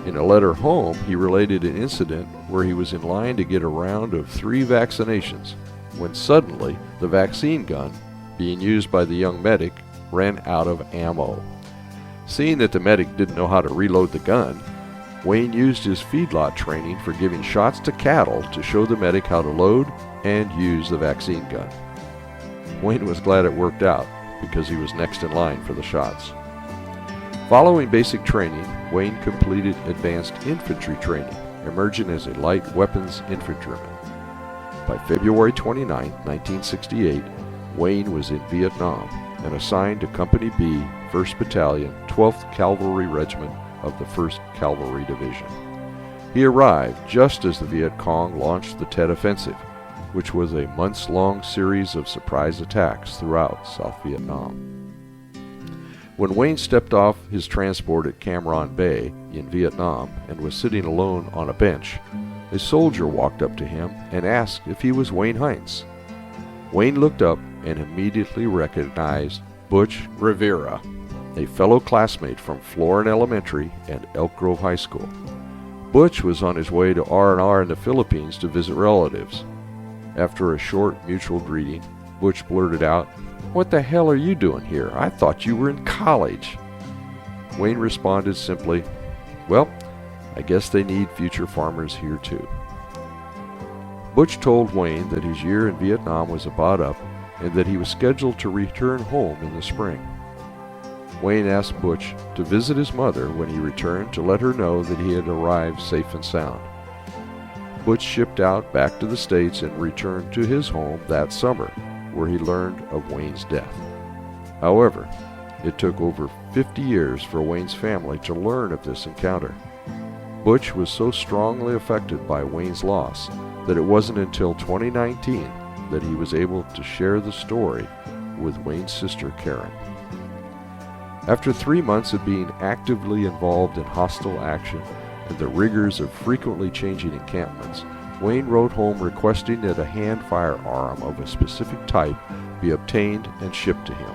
In a letter home, he related an incident where he was in line to get a round of 3 vaccinations, when suddenly the vaccine gun, being used by the young medic, ran out of ammo. Seeing that the medic didn't know how to reload the gun, Wayne used his feedlot training for giving shots to cattle to show the medic how to load and use the vaccine gun. Wayne was glad it worked out, because he was next in line for the shots. Following basic training, Wayne completed advanced infantry training, emerging as a light weapons infantryman. By February 29, 1968, Wayne was in Vietnam and assigned to Company B, 1st Battalion, 12th Cavalry Regiment of the 1st Cavalry Division. He arrived just as the Viet Cong launched the Tet Offensive, which was a months-long series of surprise attacks throughout South Vietnam. When Wayne stepped off his transport at Cam Ranh Bay in Vietnam and was sitting alone on a bench, a soldier walked up to him and asked if he was Wayne Heintz. Wayne looked up and immediately recognized Butch Rivera, a fellow classmate from Florin Elementary and Elk Grove High School. Butch was on his way to R&R in the Philippines to visit relatives. After a short mutual greeting, Butch blurted out, "What the hell are you doing here? I thought you were in college." Wayne responded simply, "Well, I guess they need future farmers here too." Butch told Wayne that his year in Vietnam was about up and that he was scheduled to return home in the spring. Wayne asked Butch to visit his mother when he returned to let her know that he had arrived safe and sound. Butch shipped out back to the States and returned to his home that summer, where he learned of Wayne's death. However, it took over 50 years for Wayne's family to learn of this encounter. Butch was so strongly affected by Wayne's loss that it wasn't until 2019 that he was able to share the story with Wayne's sister Karen. After 3 months of being actively involved in hostile action and the rigors of frequently changing encampments, Wayne wrote home requesting that a hand firearm of a specific type be obtained and shipped to him.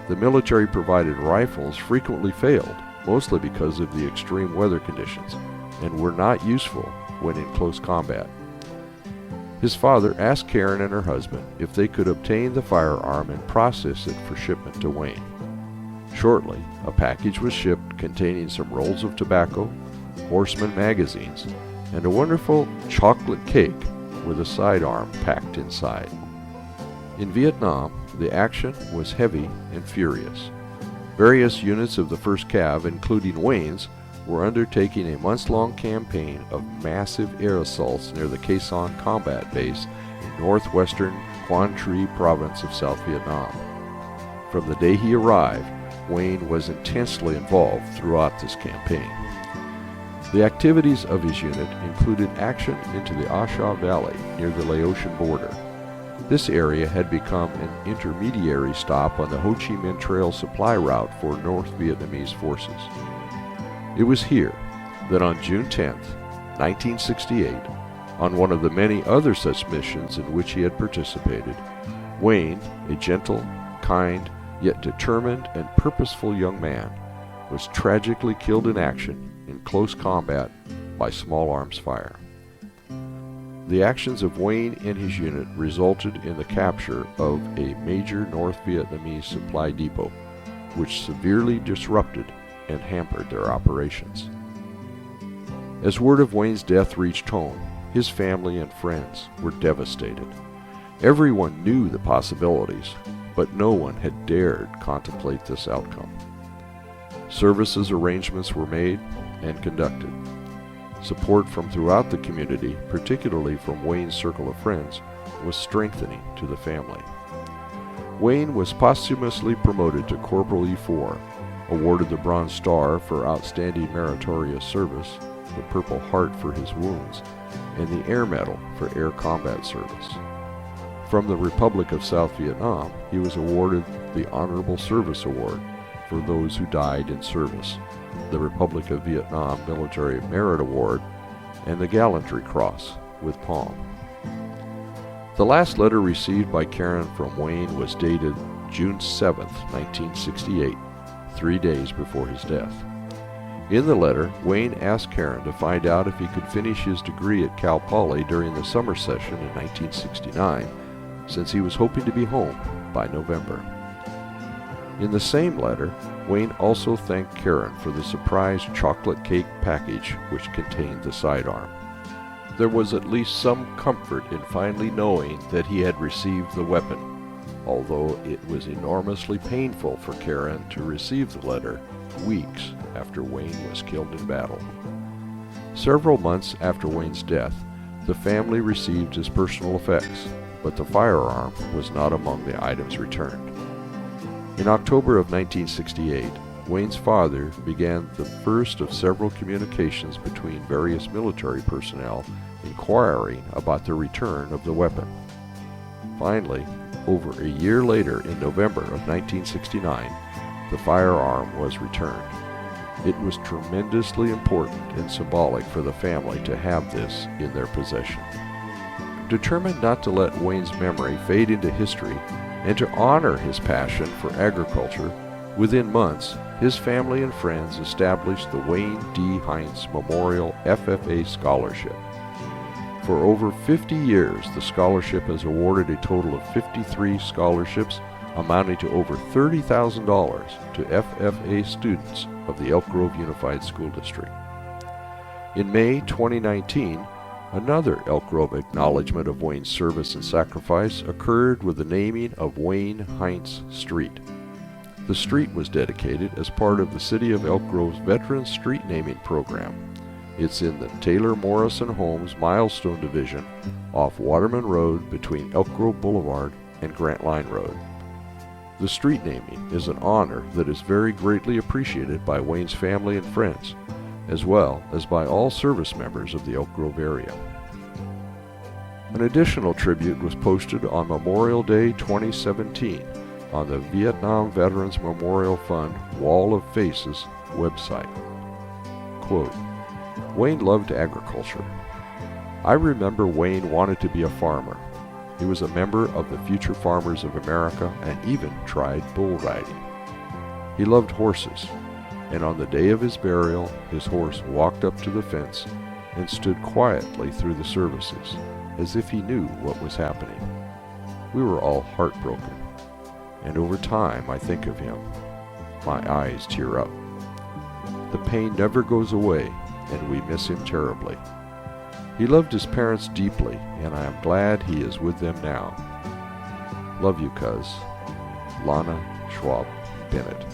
The military-provided rifles frequently failed, mostly because of the extreme weather conditions, and were not useful when in close combat. His father asked Karen and her husband if they could obtain the firearm and process it for shipment to Wayne. Shortly, a package was shipped containing some rolls of tobacco, Horseman magazines, and a wonderful chocolate cake with a sidearm packed inside. In Vietnam, the action was heavy and furious. Various units of the 1st Cav, including Wayne's, were undertaking a months-long campaign of massive air assaults near the Quai Son combat base in northwestern Quang Tri province of South Vietnam. From the day he arrived, Wayne was intensely involved throughout this campaign. The activities of his unit included action into the A Sha Valley near the Laotian border. This area had become an intermediary stop on the Ho Chi Minh Trail supply route for North Vietnamese forces. It was here that on June 10, 1968, on one of the many other such missions in which he had participated, Wayne, a gentle, kind, yet determined and purposeful young man, was tragically killed in action in close combat by small arms fire. The actions of Wayne and his unit resulted in the capture of a major North Vietnamese supply depot, which severely disrupted and hampered their operations. As word of Wayne's death reached home, his family and friends were devastated. Everyone knew the possibilities, but no one had dared contemplate this outcome. Services arrangements were made and conducted. Support from throughout the community, particularly from Wayne's circle of friends, was strengthening to the family. Wayne was posthumously promoted to Corporal E4, awarded the Bronze Star for outstanding meritorious service, the Purple Heart for his wounds, and the Air Medal for air combat service. From the Republic of South Vietnam, he was awarded the Honorable Service Award for those who died in service, the Republic of Vietnam Military Merit Award, and the Gallantry Cross with palm. The last letter received by Karen from Wayne was dated June 7, 1968, 3 days before his death. In the letter, Wayne asked Karen to find out if he could finish his degree at Cal Poly during the summer session in 1969, since he was hoping to be home by November. In the same letter, Wayne also thanked Karen for the surprise chocolate cake package which contained the sidearm. There was at least some comfort in finally knowing that he had received the weapon, although it was enormously painful for Karen to receive the letter weeks after Wayne was killed in battle. Several months after Wayne's death, the family received his personal effects, but the firearm was not among the items returned. In October of 1968, Wayne's father began the first of several communications between various military personnel inquiring about the return of the weapon. Finally, over a year later in November of 1969, the firearm was returned. It was tremendously important and symbolic for the family to have this in their possession. Determined not to let Wayne's memory fade into history and to honor his passion for agriculture, within months, his family and friends established the Wayne D. Heintz Memorial FFA Scholarship. For over 50 years, the scholarship has awarded a total of 53 scholarships amounting to over $30,000 to FFA students of the Elk Grove Unified School District. In May 2019, another Elk Grove acknowledgement of Wayne's service and sacrifice occurred with the naming of Wayne Heintz Street. The street was dedicated as part of the City of Elk Grove's Veterans Street Naming Program. It's in the Taylor Morrison Homes Milestone Division off Waterman Road between Elk Grove Boulevard and Grant Line Road. The street naming is an honor that is very greatly appreciated by Wayne's family and friends, as well as by all service members of the Elk Grove area. An additional tribute was posted on Memorial Day 2017 on the Vietnam Veterans Memorial Fund Wall of Faces website. Quote, Wayne loved agriculture. I remember Wayne wanted to be a farmer. He was a member of the Future Farmers of America and even tried bull riding. He loved horses, and on the day of his burial, his horse walked up to the fence and stood quietly through the services, as if he knew what was happening. We were all heartbroken, and over time I think of him. My eyes tear up. The pain never goes away, and we miss him terribly. He loved his parents deeply, and I am glad he is with them now. Love you, cuz. Lana Schwab Bennett.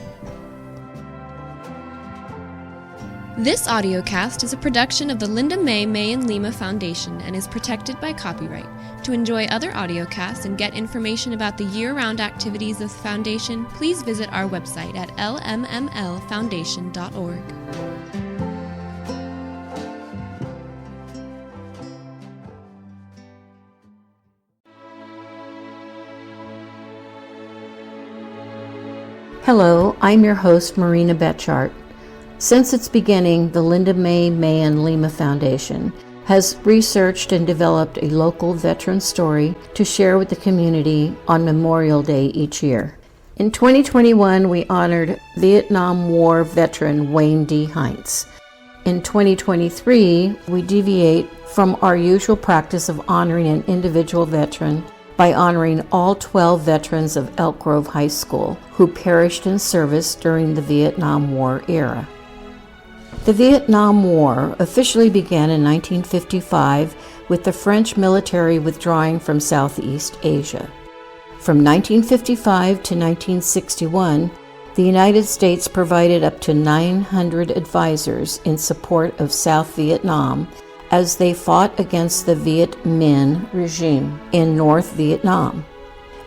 This audiocast is a production of the Linda May and Lema Foundation and is protected by copyright. To enjoy other audiocasts and get information about the year-round activities of the Foundation, please visit our website at lmmlfoundation.org. Hello, I'm your host, Marina Betchart. Since its beginning, the Linda May and Lema Foundation has researched and developed a local veteran story to share with the community on Memorial Day each year. In 2021, we honored Vietnam War veteran Wayne D. Heintz. In 2023, we deviate from our usual practice of honoring an individual veteran by honoring all 12 veterans of Elk Grove High School who perished in service during the Vietnam War era. The Vietnam War officially began in 1955 with the French military withdrawing from Southeast Asia. From 1955 to 1961, the United States provided up to 900 advisors in support of South Vietnam as they fought against the Viet Minh regime in North Vietnam.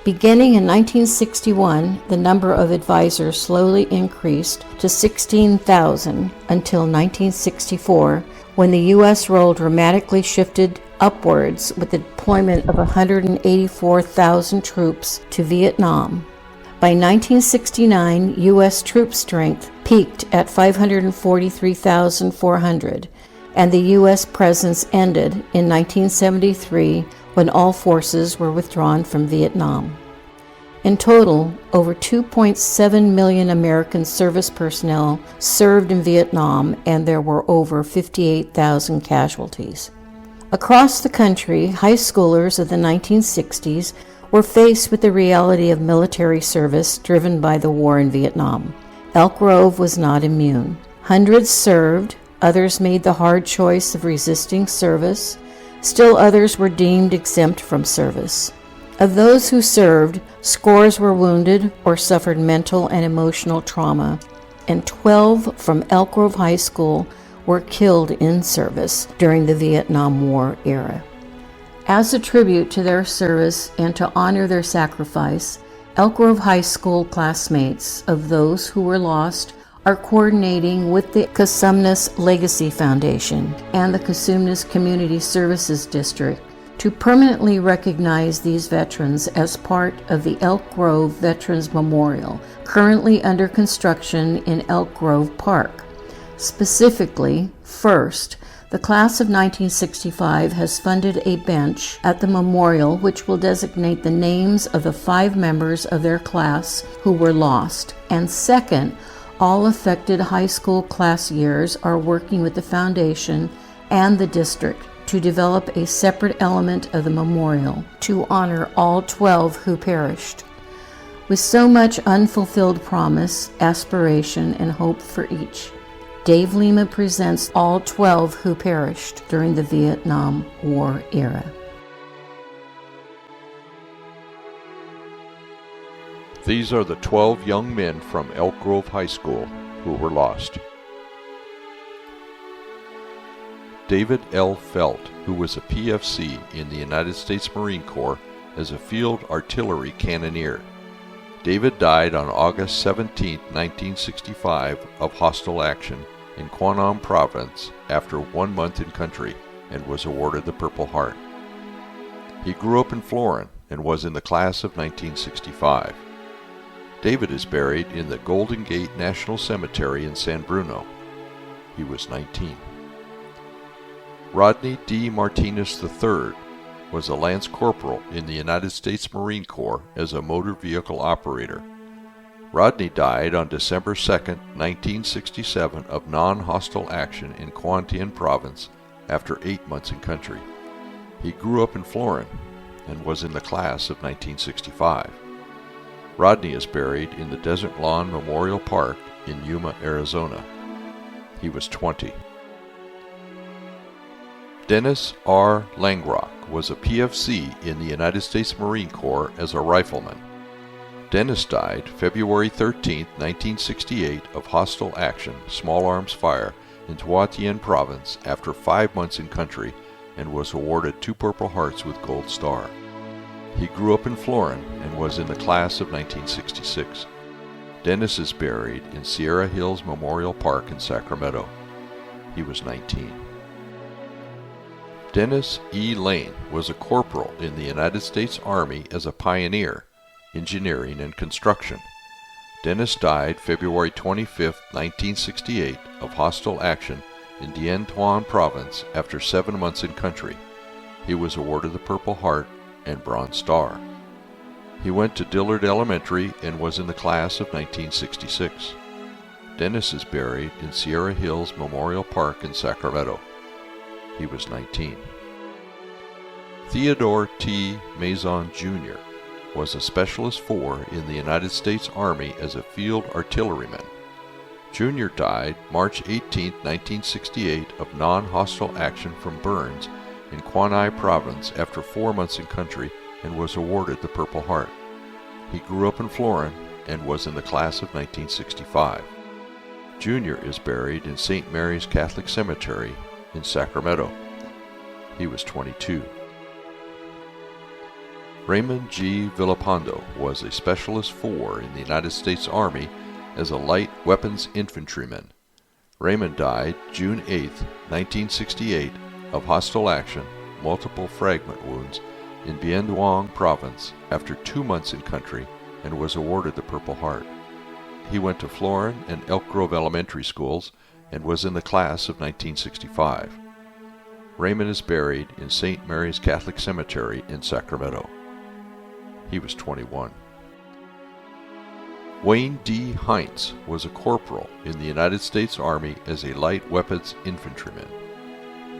Beginning in 1961, the number of advisors slowly increased to 16,000 until 1964, when the U.S. role dramatically shifted upwards with the deployment of 184,000 troops to Vietnam. By 1969, U.S. troop strength peaked at 543,400, and the U.S. presence ended in 1973 when all forces were withdrawn from Vietnam. In total, over 2.7 million American service personnel served in Vietnam, and there were over 58,000 casualties. Across the country, high schoolers of the 1960s were faced with the reality of military service driven by the war in Vietnam. Elk Grove was not immune. Hundreds served, others made the hard choice of resisting service, still others were deemed exempt from service. Of those who served, scores were wounded or suffered mental and emotional trauma, and 12 from Elk Grove High School were killed in service during the Vietnam War era. As a tribute to their service and to honor their sacrifice, Elk Grove High School classmates of those who were lost are coordinating with the Cosumnes Legacy Foundation and the Cosumnes Community Services District to permanently recognize these veterans as part of the Elk Grove Veterans Memorial, currently under construction in Elk Grove Park. Specifically, first, the class of 1965 has funded a bench at the memorial which will designate the names of the 5 members of their class who were lost. And second, all affected high school class years are working with the foundation and the district to develop a separate element of the memorial to honor all 12 who perished. With so much unfulfilled promise, aspiration, and hope for each, Dave Lema presents all 12 who perished during the Vietnam War era. These are the 12 young men from Elk Grove High School who were lost. David L. Felt, who was a PFC in the United States Marine Corps as a field artillery cannoneer. David died on August 17, 1965, of hostile action in Quang Nam Province after 1 month in country and was awarded the Purple Heart. He grew up in Florin and was in the class of 1965. David is buried in the Golden Gate National Cemetery in San Bruno. He was 19. Rodney D. Martinez III was a Lance Corporal in the United States Marine Corps as a motor vehicle operator. Rodney died on December 2, 1967 of non-hostile action in Quang Tien Province after 8 months in country. He grew up in Florin and was in the class of 1965. Rodney is buried in the Desert Lawn Memorial Park in Yuma, Arizona. He was 20. Dennis R. Langrock was a PFC in the United States Marine Corps as a rifleman. Dennis died February 13, 1968 of hostile action, small arms fire, in Toi Tien Province after 5 months in country and was awarded 2 Purple Hearts with Gold Star. He grew up in Florin and was in the class of 1966. Dennis is buried in Sierra Hills Memorial Park in Sacramento. He was 19. Dennis E. Lane was a corporal in the United States Army as a pioneer, engineering and construction. Dennis died February 25, 1968 of hostile action in Dien Thuan Province after 7 months in country. He was awarded the Purple Heart and Bronze Star. He went to Dillard Elementary and was in the class of 1966. Dennis is buried in Sierra Hills Memorial Park in Sacramento. He was 19. Theodore T. Mazon Jr. was a Specialist 4 in the United States Army as a field artilleryman. Jr. died March 18, 1968 of non-hostile action from burns in Quang Ngai Province after 4 months in country and was awarded the Purple Heart. He grew up in Florin and was in the class of 1965. Jr. is buried in St. Mary's Catholic Cemetery in Sacramento. He was 22. Raymond G. Villalpando was a Specialist 4 in the United States Army as a light weapons infantryman. Raymond died June 8, 1968 of hostile action, multiple fragment wounds in Bien Duong Province after 2 months in country and was awarded the Purple Heart. He went to Florin and Elk Grove Elementary Schools and was in the class of 1965. Raymond is buried in St. Mary's Catholic Cemetery in Sacramento. He was 21. Wayne D. Heintz was a corporal in the United States Army as a light weapons infantryman.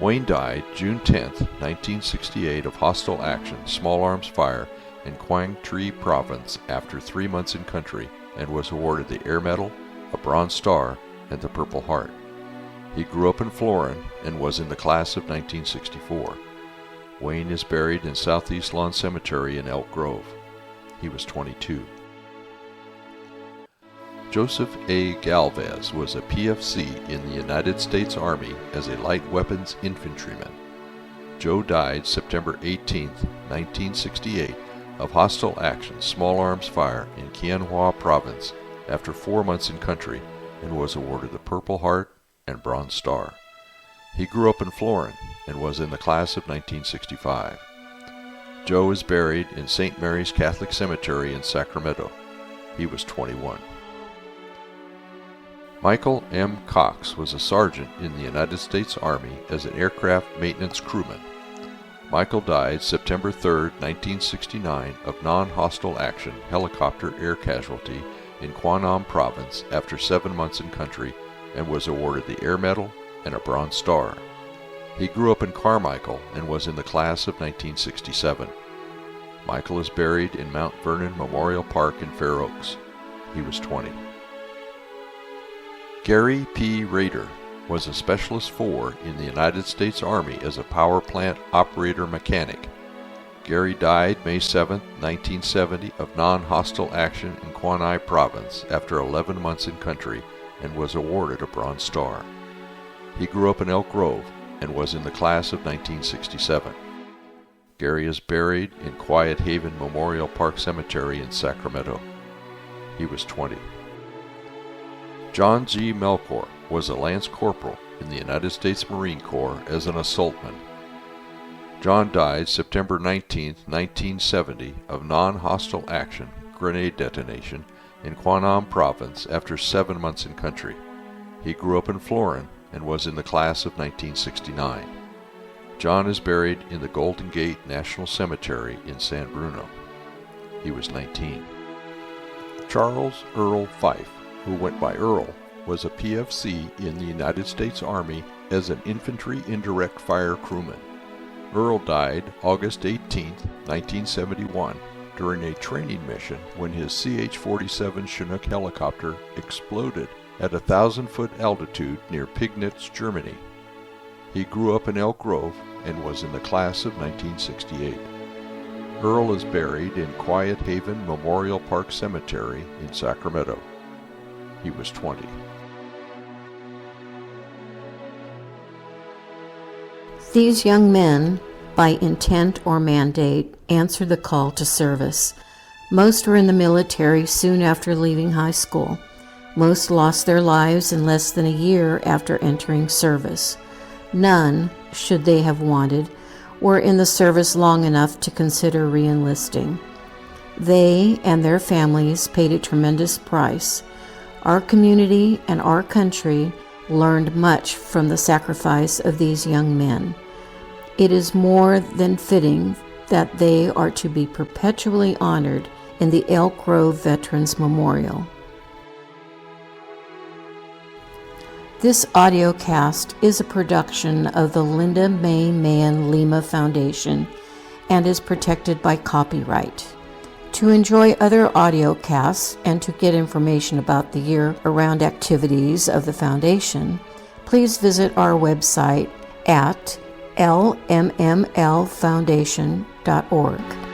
Wayne died June 10, 1968 of hostile action, small arms fire in Quang Tri Province after 3 months in country and was awarded the Air Medal, a Bronze Star, and the Purple Heart. He grew up in Florin and was in the class of 1964. Wayne is buried in Southeast Lawn Cemetery in Elk Grove. He was 22. Joseph A. Galvez was a PFC in the United States Army as a light weapons infantryman. Joe died September 18, 1968 of hostile action, small arms fire in Quang Hoa Province after 4 months in country and was awarded the Purple Heart and Bronze Star. He grew up in Florin and was in the class of 1965. Joe is buried in St. Mary's Catholic Cemetery in Sacramento. He was 21. Michael M. Cox was a sergeant in the United States Army as an aircraft maintenance crewman. Michael died September 3, 1969 of non-hostile action helicopter air casualty in Quang Nam Province after 7 months in country and was awarded the Air Medal and a Bronze Star. He grew up in Carmichael and was in the class of 1967. Michael is buried in Mount Vernon Memorial Park in Fair Oaks. He was 20. Gary P. Rader was a Specialist 4 in the United States Army as a power plant operator mechanic. Gary died May 7, 1970, of non-hostile action in Quang Province after 11 months in country and was awarded a Bronze Star. He grew up in Elk Grove and was in the class of 1967. Gary is buried in Quiet Haven Memorial Park Cemetery in Sacramento. He was 20. John G. Melchor was a Lance Corporal in the United States Marine Corps as an assaultman. John died September 19, 1970, of non-hostile action, grenade detonation, in Quang Province after 7 months in country. He grew up in Florin and was in the class of 1969. John is buried in the Golden Gate National Cemetery in San Bruno. He was 19. Charles Earl Fife, who went by Earl, was a PFC in the United States Army as an infantry indirect fire crewman. Earl died August 18, 1971, during a training mission when his CH-47 Chinook helicopter exploded at 1,000-foot altitude near Pignitz, Germany. He grew up in Elk Grove and was in the class of 1968. Earl is buried in Quiet Haven Memorial Park Cemetery in Sacramento. He was 20. These young men, by intent or mandate, answered the call to service. Most were in the military soon after leaving high school. Most lost their lives in less than a year after entering service. None, should they have wanted, were in the service long enough to consider re-enlisting. They and their families paid a tremendous price. Our community and our country learned much from the sacrifice of these young men. It is more than fitting that they are to be perpetually honored in the Elk Grove Veterans Memorial. This audiocast is a production of the Linda May Mahon Lema Foundation and is protected by copyright. To enjoy other audiocasts and to get information about the year-round activities of the Foundation, please visit our website at lmmlfoundation.org.